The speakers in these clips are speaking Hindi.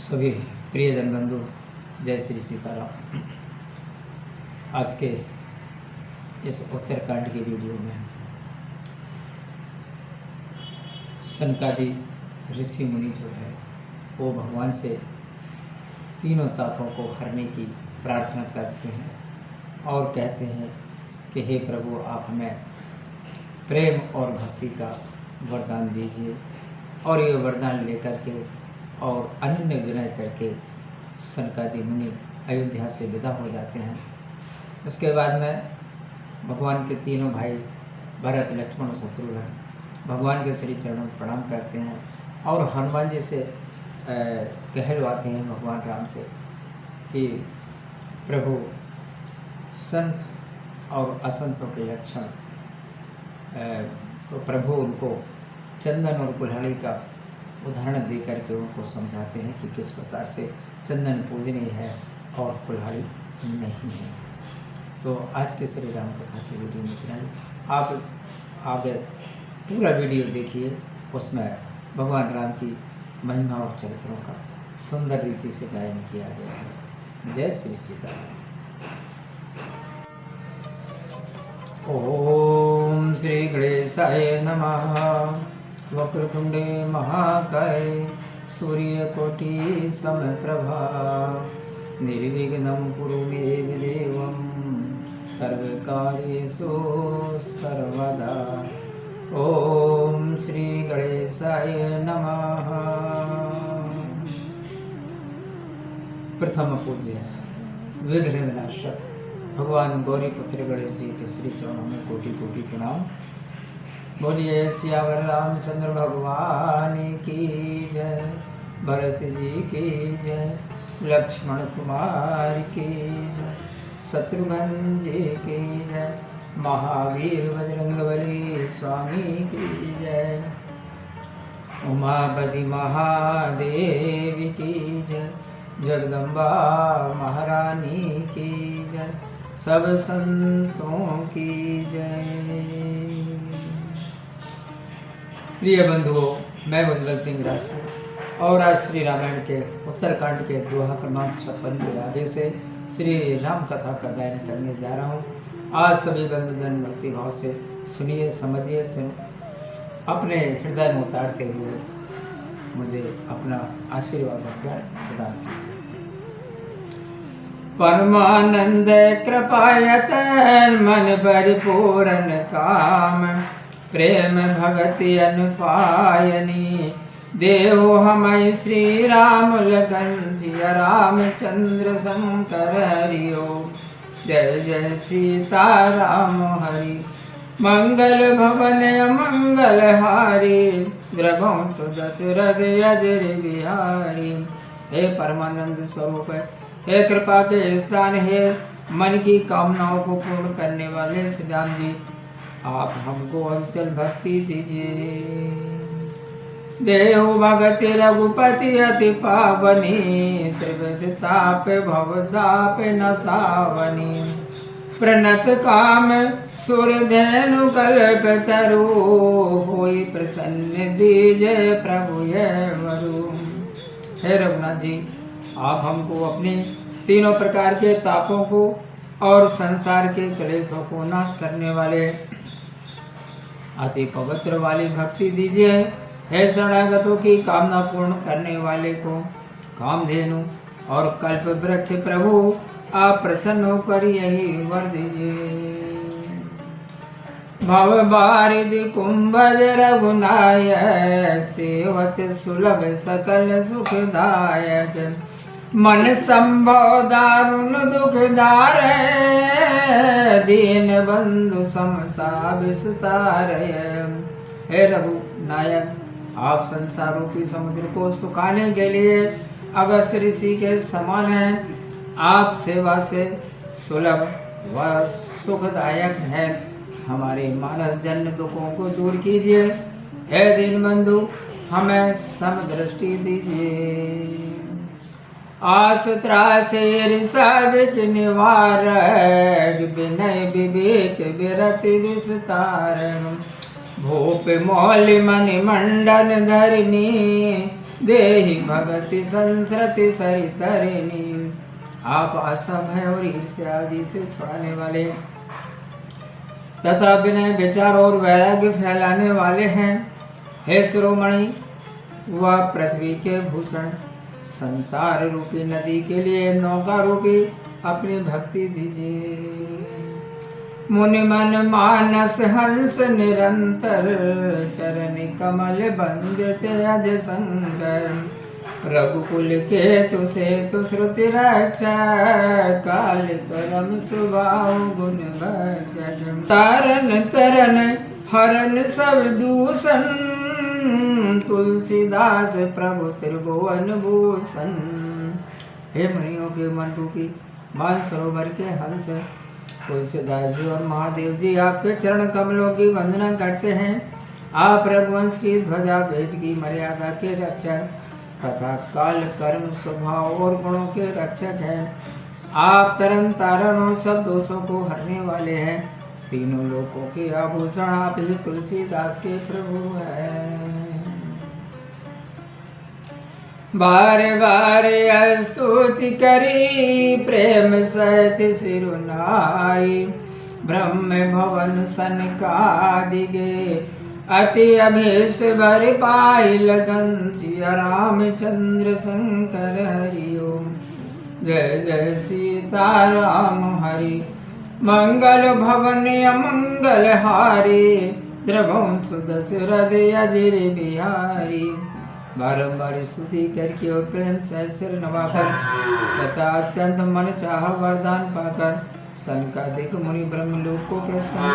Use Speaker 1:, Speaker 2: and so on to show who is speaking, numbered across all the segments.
Speaker 1: सभी प्रियजन बंधु, जय श्री सीताराम। आज के इस उत्तरकांड की वीडियो में सनकादि ऋषि मुनि जो है वो भगवान से तीनों तापों को हरने की प्रार्थना करते हैं और कहते हैं कि हे प्रभु, आप हमें प्रेम और भक्ति का वरदान दीजिए। और ये वरदान लेकर के और अनन्य विनय करके सनकादि मुनि अयोध्या से विदा हो जाते हैं। इसके बाद में भगवान के तीनों भाई भरत, लक्ष्मण और शत्रुघ्न भगवान के श्री चरणों में प्रणाम करते हैं और हनुमान जी से कहलवाते हैं भगवान राम से कि प्रभु, संत और असंतों के लक्षण तो प्रभु उनको चंदन और कुल्हाड़ी का उदाहरण दे करके उनको समझाते हैं कि किस प्रकार से चंदन पूजनीय है और कुल्हाड़ी नहीं है। तो आज के श्री राम कथा की वीडियो में इतना ही। आप आगे पूरा वीडियो देखिए, उसमें भगवान राम की महिमा और चरित्रों का सुंदर रीति से गायन किया गया है। जय श्री सीताराम। ओम श्री गणेशाय नमः। वक्रतुंडे महाकाय सूर्यकोटि समप्रभा निर्विघ्नं कुरु मे देवं सर्वकार्येषु सर्वदा। ओम श्री गणेशाय नमः। प्रथम पूज्य विघ्न विनाशक भगवान गौरीपुत्र गणेश जी के श्री चरणों में कोटि कोटि प्रणाम। बोलिए सियावर रामचंद्र भगवान की जय, भरत जी की जय, लक्ष्मण कुमार की जय, शत्रुघ्न जी की जय, महावीर बजरंगबली स्वामी की जय, उमापति महादेव की जय, जगदम्बा महारानी की जय, सब संतों की जय। प्रिय बंधुओं, मैं उज्ज्वल सिंह राजपूत और आज श्री रामायण के उत्तरकांड के दोहा क्रमांक 56 के आगे से श्री राम कथा का गायन करने जा रहा हूँ। आज सभी बंधुजन भक्ति भाव से सुनिए, समझिए, अपने हृदय में उतारते हुए मुझे अपना आशीर्वाद और प्यार प्रदान कीजिए। परमानंद कृपायत मन परिपूर्ण काम, प्रेम भगति अनुपायनी, देहो हमें श्री राम लखन सिया रामचंद्र शंकर हरिओ। जय जय सीता राम हरि, मंगल भवन मंगल हारी, द्रवंश दशरथ अजर बिहारी। हे परमानंद स्वरूप, हे कृपा के स्थान, हे मन की कामनाओं को पूर्ण करने वाले श्री राम जी, आप हमको अचल भक्ति दीजिए। देहु भगति रघुपति अति पावनी, त्रिविध ताप भवदाप नसावनी। प्रणत काम सुर धेनु कल्प तरु, होई प्रसन्न दीजे प्रभु ये वरु। हे रघुनाथ जी, आप हमको अपने तीनों प्रकार के तापों को और संसार के क्लेशों को नाश करने वाले अति पवित्र वाली भक्ति दीजिए। हे शरणागतों की कामना पूर्ण करने वाले को कामधेनु और कल्प वृक्ष प्रभु, आप प्रसन्न होकर यही वर दीजिए। भव बारिधि कुंभज रघुनायक, सेवत सुलभ सकल सुखदायक। मन संभव दारुण दुखदार, दीन बंधु समता विस्तार। हे रघुनायक, आप संसार रूपी समुद्र को सुखाने के लिए अगस्त ऋषि के समान हैं। आप सेवा से सुलभ व सुखदायक हैं। हमारे मानस जन्य दुखों को दूर कीजिए। हे दीन बंधु, हमें समदृष्टि दीजिए। आस त्रास ईर्षादिक निवारक, विनय विवेक विरति विस्तार। भूप मौलि मणि मंडन धरनी, देहि भगति संसृति सरितरिणी। आप असमय और ईर्ष्या आदि से छुड़ाने वाले तथा विनय विचार और वैराग्य फैलाने वाले हैं। हे शिरोमणि, वह पृथ्वी के भूषण संसार रूपी नदी के लिए नौका रूपी अपनी भक्ति दीजिए। मुनि मन मानस हंस निरंतर चरण कमल बंदित अज शंकर। रघुकुल के तुसे तु श्रुति रक्षा काल करम स्वभाव गुण भजन। तरन तरन हरन सब दूषण तुलसीदास प्रभु त्रिभुवन भूषण। हे मुनियों के मन रूपी मानसरोवर के हंस तुलसीदास जी और महादेव जी आपके चरण कमलों की वंदना करते हैं। आप रघुवंश की ध्वजा, वेद की मर्यादा के रक्षक तथा काल कर्म स्वभाव और गुणों के रक्षक हैं। आप तरन तारण और सब दोषों को हरने वाले हैं। तीनों लोकों के आभूषण आप ही तुलसीदास के प्रभु हैं। बारे बारे स्तुति करी प्रेम सहित सिरुनाई। ब्रह्म भवन सनकादिगे अति अभीष्ट बर पाई। लगन सिया रामचंद्र शंकर हरि ओम। जय जय सीता राम हरि मंगल भवन अमंगल हारी। द्रवं सुदशरथ अजिर बिहारी। बारंबार स्तुति करके और प्रेम से सिर नवाकर तथा अत्यंत मन चाह वरदान पाकर सनकादिक मुनि ब्रह्मलोक को प्रस्थान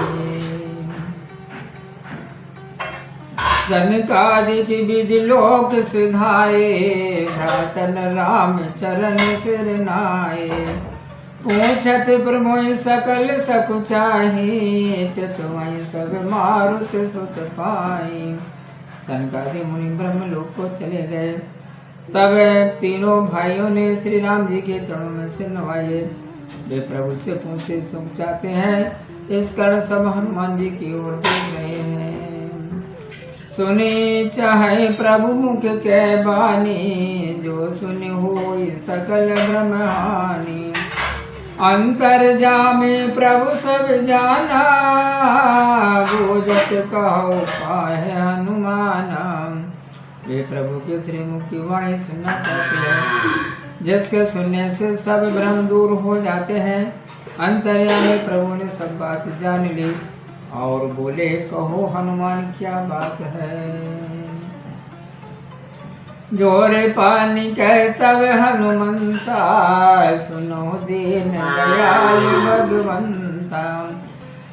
Speaker 1: किए। सनकादिक बीज लोक सिधाए भ्रातन राम चरण सिर नाए। पूछत प्रभु सकल सकुचाही चतुवई सब मारुत सुत पाई। सनकादिक मुनि ब्रह्मलोक को चले गए। तब तीनों भाइयों ने श्री राम जी के चरणों में सिर नवाए। वे प्रभु से पूछे सुख चाहते हैं, इस कारण सब हनुमान जी की ओर देख रहे हैं। सुनी चाहे प्रभु मुख के बानी जो सुनी होई सकल ब्रह्महानि। अंतर जामे प्रभु सब जाना बूझत कहो पाए हनुमाना। वे प्रभु के श्री मुख की वाणी सुनना चाहते हैं जिसके सुनने से सब भ्रम दूर हो जाते हैं। अंतर्यामी प्रभु ने सब बात जान ली और बोले, कहो हनुमान क्या बात है। जोरे पानी कह तब हनुमंता सुनो दीन दयाल भगवंता।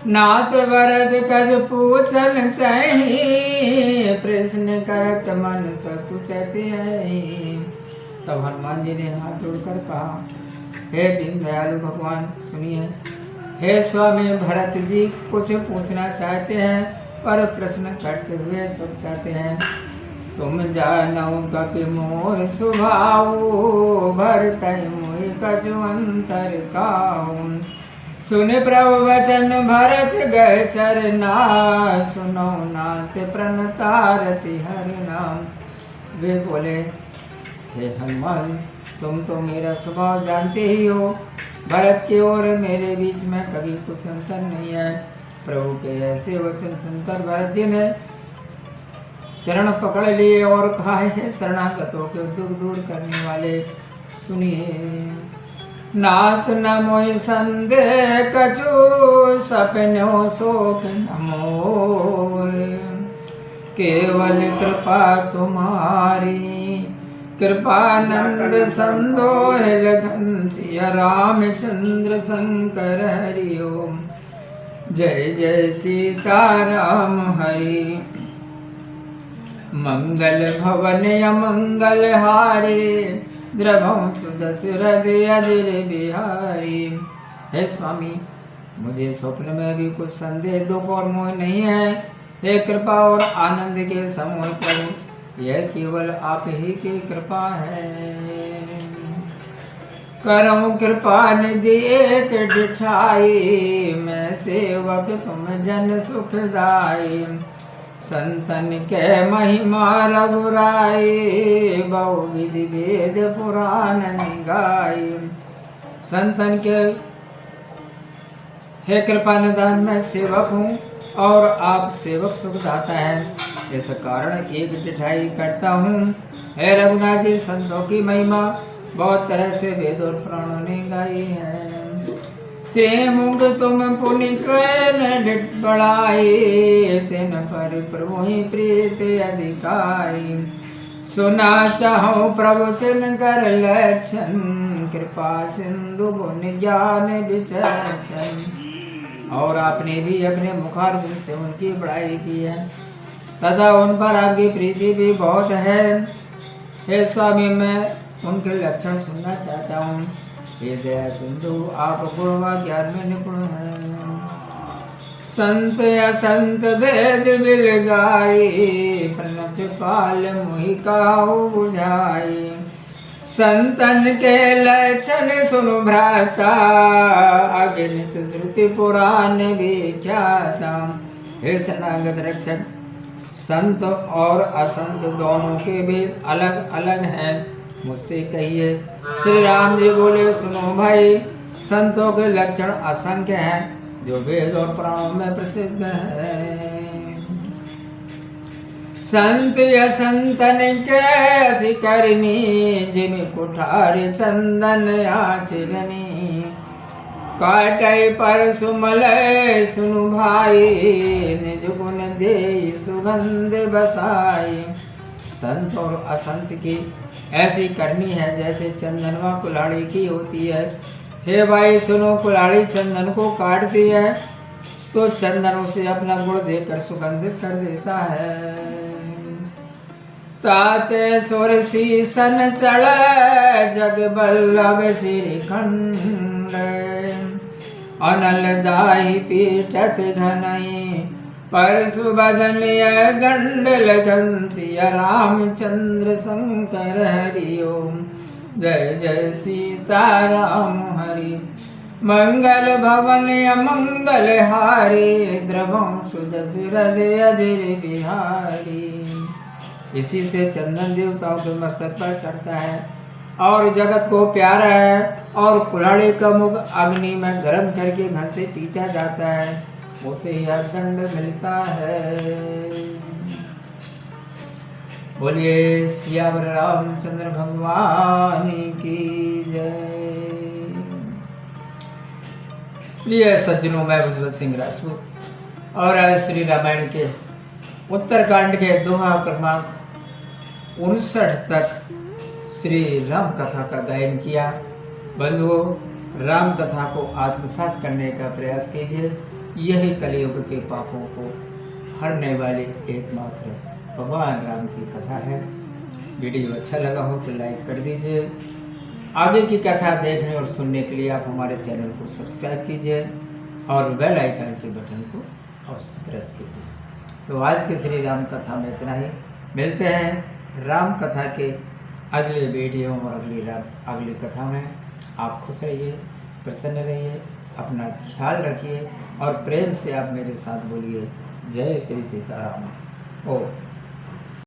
Speaker 1: नाथ भरत कज पूछन चाहिए प्रश्न करत मन सब पूछते हैं। तब हनुमान जी ने हाथ जोड़कर कहा, हे दीन दयालु भगवान सुनिए। हे स्वामी भरत जी कुछ पूछना चाहते हैं पर प्रश्न करते हुए सब चाहते हैं। तुम जानो कपि मोर स्वभाव भरत मोहि कछु अंतर काहू। सुन प्रभु वचन भरत गए चरना सुनो नाथ प्रणतारति हरि नाम। वे बोले, हे हनुमान तुम तो मेरा स्वभाव जानते ही हो। भरत की और मेरे बीच में कभी कुछ अंतर नहीं है। प्रभु के ऐसे वचन सुनकर भरत जी ने चरण पकड़ लिए और कहा, है शरणागतों के दुख दूर करने वाले सुनिए। नाथ न मोहि संदेह कछु सपनो शोक न मोहे। केवल कृपा तुम्हारी कृपानंद संदोह लगन सिया रामचंद्र शंकर हरि ओम। जय जय सीता राम हरि मंगल भवन अमंगल हारे। द्रवं सुदशरथ अजिर बिहारी। हे स्वामी मुझे स्वप्न में भी कुछ संदेह दुख और मोह नहीं है। हे कृपा और आनंद के समूह प्रभु यह केवल आप ही की कृपा है। करम कृपा निधि एक डिठाई मैं सेवक तुम जन सुखदाई। संतन के महिमा रघुराई, बहु विधि वेद पुराण गाई। संतन के हे कृपा निधान मैं सेवक हूँ और आप सेवक सुखदाता है, इस कारण एक टिठाई करता हूँ। हे रघुनाथ जी, संतों की महिमा बहुत तरह से वेद और पुराणों ने गाई है। से मुग तुम पुनि डिट बढ़ाई, तिन पर प्रभु ही प्रीत अधिकाई। सुना चाहो प्रभु तिन कर लक्षण, कृपा सिंधु गुण ज्ञान विचक्षण। और आपने भी अपने मुखारविंद से उनकी बड़ाई की है तथा उन पर आपकी प्रीति भी बहुत है। हे स्वामी, मैं उनके लक्षण सुनना चाहता हूँ। हे दया सिंधु, आप गुण व ज्ञान में निपुण हैं। संत असंत वेद बिल गाई, प्रणत पाल मुहि काहु बुझाई। संतन के लक्षण सुनु भ्राता, अगणित श्रुति पुराण विख्याता। हे शरणागत रक्षक, संत और असंत दोनों के भेद अलग अलग हैं, मुझसे कहिए। श्री राम जी बोले, सुनो भाई, संतों के लक्षण असंख्य हैं, जो वेद और पुराणों में प्रसिद्ध है। संत असंतन के असी करनी, जिम कुठार चंदन आचरनी। काटय पर सुमल सुनु भाई, निज गुण दे सुगंध बसाई। संत और असंत की ऐसी करनी है जैसे चंदन व कुल्हाड़ी की होती है। हे भाई सुनो, कुल्हाड़ी चंदन को काटती है तो चंदन उसे अपना गुण देकर सुगंधित कर देता है। ताते सुर शीसन चढ़, जग बल्लभ श्रीखंड। अनल दाही पीठत धनई, परशु बदन गंडल घंसिया। रामचंद्र शंकर हरि ओम, जय जय सीताराम हरि। मंगल भवन अमंगल हारी, द्रवं सुजस हृदय अजर बिहारी। इसी से चंदन देवताओं के मस्तक पर चढ़ता है और जगत को प्यारा है। और कुल्हाड़ी का मुख अग्नि में गर्म करके घर से पीटा जाता है, उसे यह दंड मिलता है। बोलिए सियावर रामचंद्र भगवान की जय। प्रिय सज्जनों, मैं भगवत सिंह राजपूत और आज श्री रामायण के उत्तरकांड के दोहा क्रमांक 59 तक श्री राम कथा का गायन किया। बंधुओं, राम कथा को आत्मसात करने का प्रयास कीजिए। यही कलयुग के पापों को हरने वाली एकमात्र भगवान राम की कथा है। वीडियो अच्छा लगा हो तो लाइक कर दीजिए। आगे की कथा देखने और सुनने के लिए आप हमारे चैनल को सब्सक्राइब कीजिए और बेल आइकन के बटन को अवश्य प्रेस कीजिए। तो आज के श्री राम कथा में इतना ही। मिलते हैं राम कथा के अगले वीडियो और अगली कथा में। आप खुश रहिए, प्रसन्न रहिए, अपना ख्याल रखिए और प्रेम से आप मेरे साथ बोलिए, जय श्री सीताराम। ओ